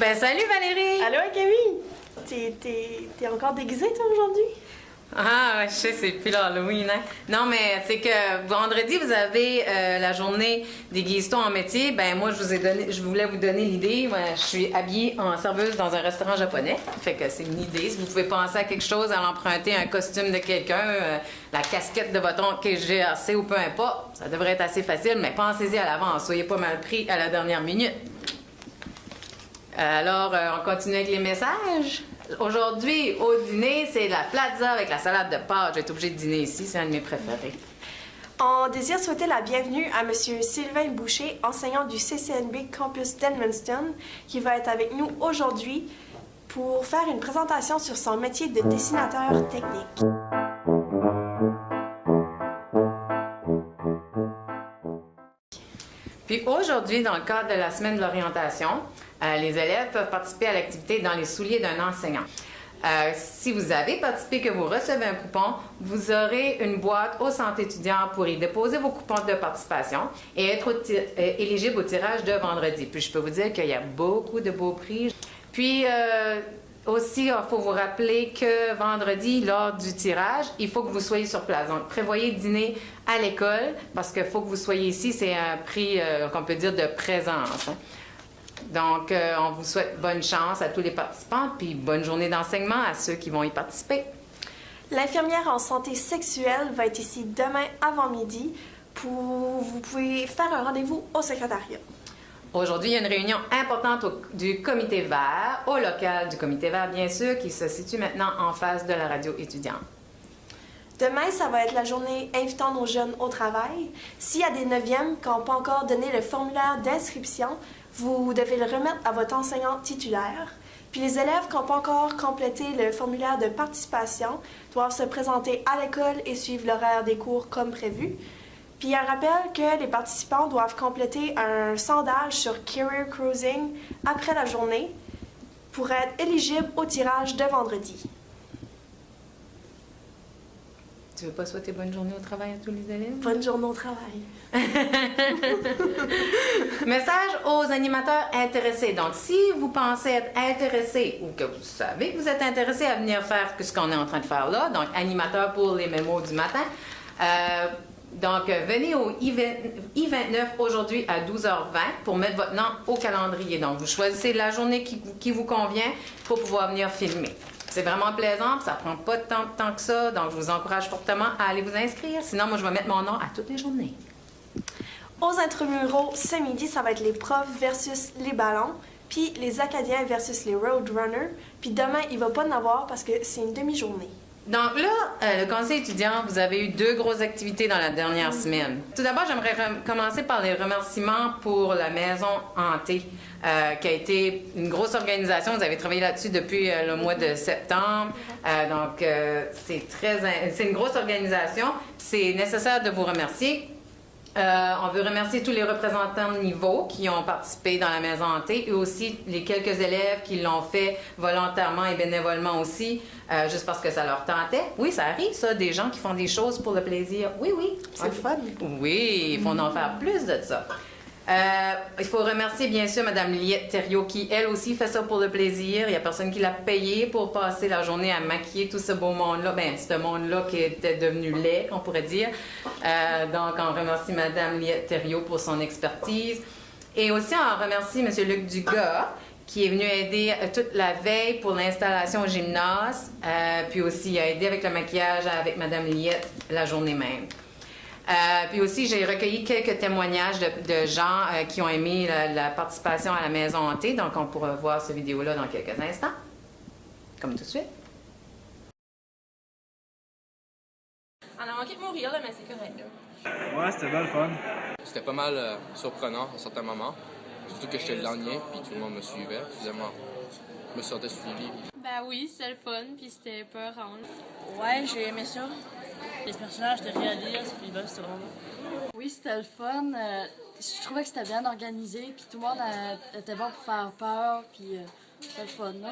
Ben salut Valérie! Allô Camille! T'es encore déguisée toi aujourd'hui? Ah, ouais, je sais, c'est plus l'Halloween, hein? Non, mais c'est que vendredi, vous avez la journée déguise-toi en métier. Ben moi, je voulais vous donner l'idée. Moi, je suis habillée en serveuse dans un restaurant japonais. Fait que c'est une idée. Si vous pouvez penser à quelque chose, à l'emprunter un costume de quelqu'un, la casquette de votre oncle GRC ou peu importe, ça devrait être assez facile, mais pensez-y à l'avance. Soyez pas mal pris à la dernière minute. Alors, on continue avec les messages. Aujourd'hui, au dîner, c'est la plaza avec la salade de pâtes. Je vais être obligée de dîner ici, c'est un de mes préférés. On désire souhaiter la bienvenue à M. Sylvain Boucher, enseignant du CCNB Campus d'Edmundston, qui va être avec nous aujourd'hui pour faire une présentation sur son métier de dessinateur technique. Puis aujourd'hui, dans le cadre de la semaine de l'orientation, les élèves peuvent participer à l'activité dans les souliers d'un enseignant. Si vous avez participé, que vous recevez un coupon, vous aurez une boîte au centre étudiant pour y déposer vos coupons de participation et être éligible au tirage de vendredi. Puis je peux vous dire qu'il y a beaucoup de beaux prix. Puis aussi, il faut vous rappeler que vendredi, lors du tirage, il faut que vous soyez sur place. Donc, prévoyez dîner à l'école parce qu'il faut que vous soyez ici. C'est un prix qu'on peut dire de présence. Hein. Donc, on vous souhaite bonne chance à tous les participants, puis bonne journée d'enseignement à ceux qui vont y participer. L'infirmière en santé sexuelle va être ici demain avant midi. Vous pouvez faire un rendez-vous au secrétariat. Aujourd'hui, il y a une réunion importante du comité vert, au local du comité vert, bien sûr, qui se situe maintenant en face de la radio étudiante. Demain, ça va être la journée invitant nos jeunes au travail. S'il y a des 9e qui n'ont pas encore donné le formulaire d'inscription, vous devez le remettre à votre enseignant titulaire. Puis les élèves qui n'ont pas encore complété le formulaire de participation doivent se présenter à l'école et suivre l'horaire des cours comme prévu. Puis un rappel que les participants doivent compléter un sondage sur Career Cruising après la journée pour être éligibles au tirage de vendredi. Tu veux pas souhaiter bonne journée au travail à tous les élèves? Bonne journée au travail. Message aux animateurs intéressés. Donc, si vous pensez être intéressé ou que vous savez que vous êtes intéressé à venir faire ce qu'on est en train de faire là, donc animateur pour les mémos du matin, donc venez au I-29 aujourd'hui à 12h20 pour mettre votre nom au calendrier. Donc, vous choisissez la journée qui vous convient pour pouvoir venir filmer. C'est vraiment plaisant, ça prend pas de temps que ça, donc je vous encourage fortement à aller vous inscrire. Sinon, moi, je vais mettre mon nom à toutes les journées. Aux intramuraux, ce midi, ça va être les profs versus les ballons, puis les Acadiens versus les Roadrunners. Puis demain, il va pas en avoir parce que c'est une demi-journée. Donc là, le conseil étudiant, vous avez eu 2 grosses activités dans la dernière semaine. Tout d'abord, j'aimerais commencer par les remerciements pour la maison hantée, qui a été une grosse organisation. Vous avez travaillé là-dessus depuis le mois de septembre. Donc, c'est une grosse organisation. C'est nécessaire de vous remercier. On veut remercier tous les représentants de niveau qui ont participé dans la maison hantée et aussi les quelques élèves qui l'ont fait volontairement et bénévolement aussi, juste parce que ça leur tentait. Oui, ça arrive, ça, des gens qui font des choses pour le plaisir. Oui, oui. C'est le fun. Oui, il faut en faire plus de ça. Il faut remercier bien sûr Mme Liette Thériault qui, elle aussi, fait ça pour le plaisir. Il n'y a personne qui l'a payé pour passer la journée à maquiller tout ce beau monde-là. Bien, ce monde-là qui était devenu laid, on pourrait dire. Donc, on remercie Mme Liette Thériault pour son expertise. Et aussi, on remercie M. Luc Dugas qui est venu aider toute la veille pour l'installation au gymnase. Puis aussi, il a aidé avec le maquillage avec Mme Liette la journée même. Puis aussi, j'ai recueilli quelques témoignages de gens qui ont aimé la participation à la maison hantée. Donc, on pourra voir cette vidéo-là dans quelques instants. Comme tout de suite. On a manqué de mourir, là, mais c'est correct. Ouais, c'était bien le fun. C'était pas mal surprenant à certains moments. Surtout que j'étais le dernier, puis tout le monde me suivait. Finalement, je me sentais suivi. Ben oui, c'était le fun, puis c'était peurant. Ouais, j'ai aimé ça. Les personnages étaient réalistes, puis là, c'était vraiment bon. Oui, c'était le fun. Je trouvais que c'était bien organisé, puis tout le monde était bon pour faire peur, puis c'était le fun, non?